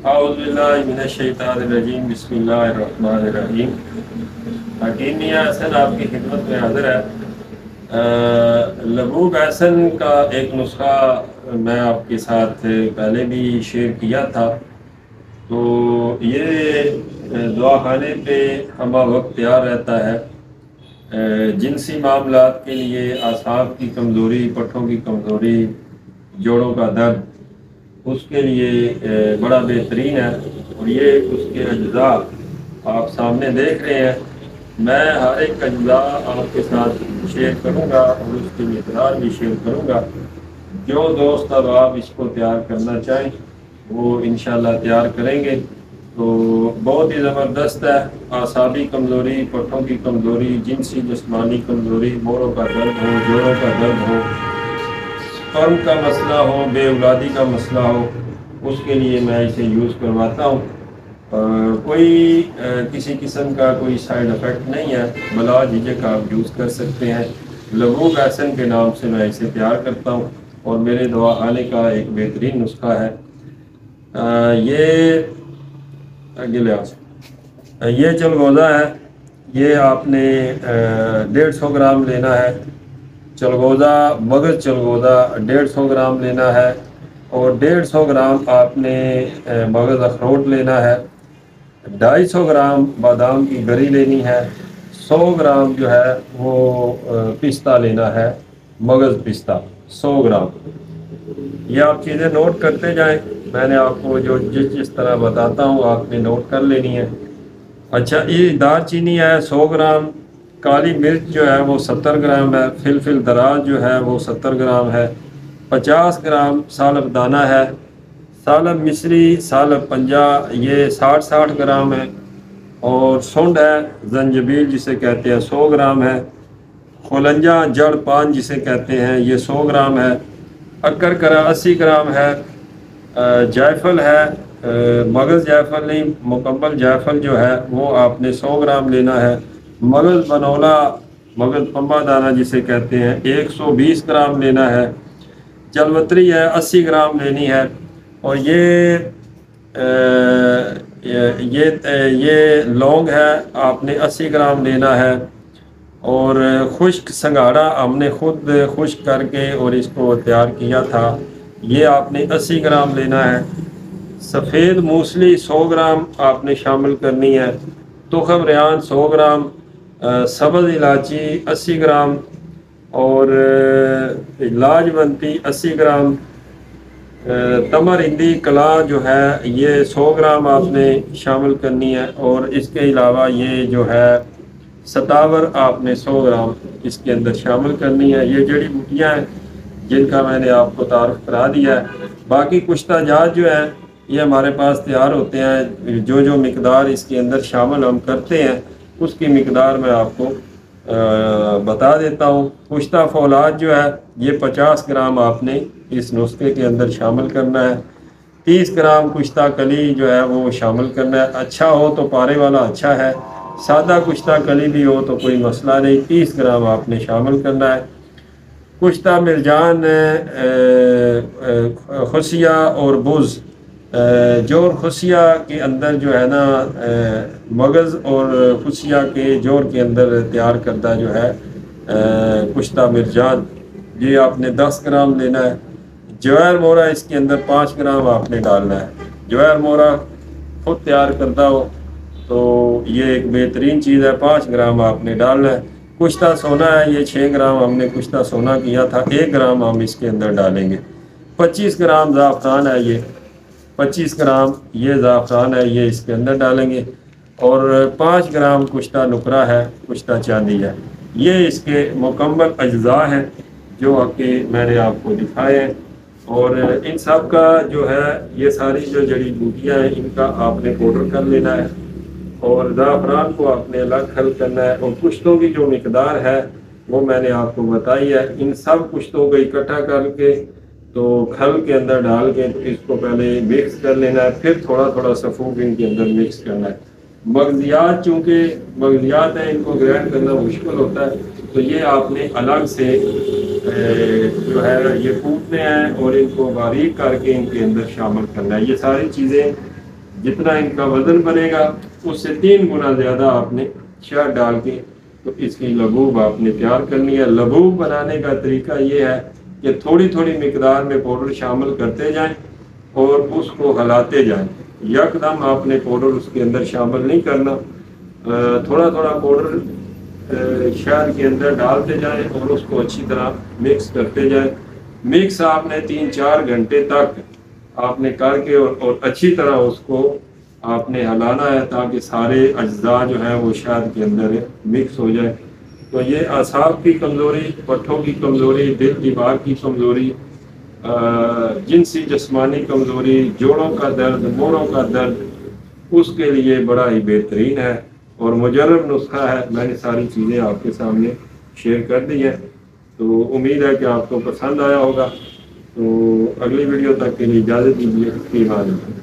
اعوذ باللہ من الشیطان الرجیم، بسم اللہ الرحمن الرحیم۔ حکیم میاں حسن آپ کی خدمت میں حاضر ہے۔ لبوک حسن کا ایک نسخہ میں آپ کے ساتھ پہلے بھی شیئر کیا تھا، تو یہ دعا خانے پہ ہمہ وقت تیار رہتا ہے۔ جنسی معاملات کے لیے اعصاب کی کمزوری، پٹھوں کی کمزوری، جوڑوں کا درد، اس کے لیے بڑا بہترین ہے، اور یہ اس کے اجزاء آپ سامنے دیکھ رہے ہیں۔ میں ہر ایک اجزاء آپ کے ساتھ شیئر کروں گا اور اس کی مقدار بھی شیئر کروں گا۔ جو دوست اب آپ اس کو تیار کرنا چاہیں وہ انشاءاللہ تیار کریں گے۔ تو بہت ہی زبردست ہے۔ اعصابی کمزوری، پٹھوں کی کمزوری، جنسی جسمانی کمزوری، موڑوں کا درد ہو، جوڑوں کا درد ہو، فرم کا مسئلہ ہو، بے اولادی کا مسئلہ ہو، اس کے لیے میں اسے یوز کرواتا ہوں۔ کوئی کسی قسم کا کوئی سائیڈ افیکٹ نہیں ہے، بلا جھجک آپ یوز کر سکتے ہیں۔ لبوک حسن کے نام سے میں اسے تیار کرتا ہوں، اور میرے دوا خانے کا ایک بہترین نسخہ ہے۔ یہ یہ چلغوزہ ہے، یہ آپ نے 150 گرام لینا ہے۔ چلغوزہ، مغز چلغوزہ 150 گرام لینا ہے، اور 150 گرام آپ نے مغز اخروٹ لینا ہے۔ 250 گرام بادام کی گری لینی ہے۔ 100 گرام جو ہے وہ پستہ لینا ہے، مغز پستہ 100 گرام۔ یہ آپ چیزیں نوٹ کرتے جائیں، میں نے آپ کو جو جس طرح بتاتا ہوں آپ نے نوٹ کر لینی ہے۔ اچھا، یہ دار چینی ہے 100 گرام، کالی مرچ جو ہے وہ 70 گرام ہے، فلفل دراز جو ہے وہ 70 گرام ہے، 50 گرام سالب دانہ ہے، سالب مصری، سالب پنجہ یہ 60 گرام ہے، اور سنڈ ہے، زنجبیل جسے کہتے ہیں 100 گرام ہے، خولنجہ جڑ پان جسے کہتے ہیں یہ 100 گرام ہے، اکر کرا 80 گرام ہے، جائفل ہے، مغز جائفل نہیں، مکمل جائفل جو ہے وہ آپ نے 100 گرام لینا ہے، مغز بنولا، مغز پمبا دانہ جسے کہتے ہیں 120 گرام لینا ہے، جلوتری ہے 80 گرام لینی ہے، اور یہ لونگ ہے آپ نے 80 گرام لینا ہے، اور خشک سنگھاڑا ہم نے خود خشک کر کے اور اس کو تیار کیا تھا، یہ آپ نے 80 گرام لینا ہے۔ سفید موسلی 100 گرام آپ نے شامل کرنی ہے، تخم ریحان 100 گرام، سبز الائچی 80 گرام، اور لاجونتی 80 گرام، تمر ہندی کلا جو ہے یہ 100 گرام آپ نے شامل کرنی ہے، اور اس کے علاوہ یہ جو ہے ستاور آپ نے 100 گرام اس کے اندر شامل کرنی ہے۔ یہ جڑی بوٹیاں ہیں جن کا میں نے آپ کو تعارف کرا دیا ہے۔ باقی کشتہ جات جو ہیں یہ ہمارے پاس تیار ہوتے ہیں، جو مقدار اس کے اندر شامل ہم کرتے ہیں اس کی مقدار میں آپ کو بتا دیتا ہوں۔ کشتہ فولاد جو ہے یہ 50 گرام آپ نے اس نسخے کے اندر شامل کرنا ہے۔ 30 گرام کشتہ کلی جو ہے وہ شامل کرنا ہے، اچھا ہو تو پارے والا اچھا ہے، سادہ کشتہ کلی بھی ہو تو کوئی مسئلہ نہیں، 30 گرام آپ نے شامل کرنا ہے۔ کشتہ مرجان، خسیہ اور بز، جور خسیہ کے اندر جو ہے نا مغز اور خسیہ کے جور کے اندر تیار کردہ جو ہے کشتہ مرجان، یہ آپ نے 10 گرام لینا ہے۔ جوار مورا اس کے اندر 5 گرام آپ نے ڈالنا ہے۔ جوار مورا خود تیار کردہ ہو تو یہ ایک بہترین چیز ہے، 5 گرام آپ نے ڈالنا ہے۔ کشتہ سونا ہے، یہ 6 گرام ہم نے کشتہ سونا کیا تھا، 1 گرام ہم اس کے اندر ڈالیں گے۔ 25 گرام زعفران ہے، یہ 25 گرام یہ زعفران ہے، یہ اس کے اندر ڈالیں گے، اور 5 گرام کشتہ نکرا ہے، کشتہ چاندی ہے۔ یہ اس کے مکمل اجزاء ہیں جو کہ میں نے آپ کو دکھائے ہیں، اور ان سب کا جو ہے یہ ساری جو جڑی بوٹیاں ہیں ان کا آپ نے پاؤڈر کر لینا ہے، اور زعفران کو آپ نے الگ کھل کرنا ہے، اور کشتوں کی جو مقدار ہے وہ میں نے آپ کو بتائی ہے۔ ان سب کشتوں کو اکٹھا کر کے تو کھل کے اندر ڈال کے اس کو پہلے مکس کر لینا ہے، پھر تھوڑا تھوڑا سفوف ان کے اندر مکس کرنا ہے۔ مغزیات چونکہ مغزیات ہیں ان کو گرائنڈ کرنا مشکل ہوتا ہے، تو یہ آپ نے الگ سے جو ہے یہ کوٹنے ہیں اور ان کو باریک کر کے ان کے اندر شامل کرنا ہے۔ یہ ساری چیزیں جتنا ان کا وزن بنے گا اس سے 3 گنا زیادہ آپ نے شہد ڈال کے تو اس کی لبوب آپ نے تیار کرنی ہے۔ لبوب بنانے کا طریقہ یہ ہے کہ تھوڑی تھوڑی مقدار میں پاؤڈر شامل کرتے جائیں اور اس کو ہلاتے جائیں، یکدم آپ نے پاؤڈر اس کے اندر شامل نہیں کرنا، تھوڑا تھوڑا پاؤڈر شہد کے اندر ڈالتے جائیں اور اس کو اچھی طرح مکس کرتے جائیں۔ مکس آپ نے 3-4 گھنٹے تک آپ نے کر کے اور اچھی طرح اس کو آپ نے ہلانا ہے تاکہ سارے اجزاء جو ہیں وہ شہد کے اندر مکس ہو جائے۔ تو یہ اعصاب کی کمزوری، پٹھوں کی کمزوری، دل دماغ کی کمزوری، جنسی جسمانی کمزوری، جوڑوں کا درد، موڑوں کا درد، اس کے لیے بڑا ہی بہترین ہے اور مجرب نسخہ ہے۔ میں نے ساری چیزیں آپ کے سامنے شیئر کر دی ہیں، تو امید ہے کہ آپ کو پسند آیا ہوگا۔ تو اگلی ویڈیو تک کے لیے اجازت دیجیے، فی امان اللہ۔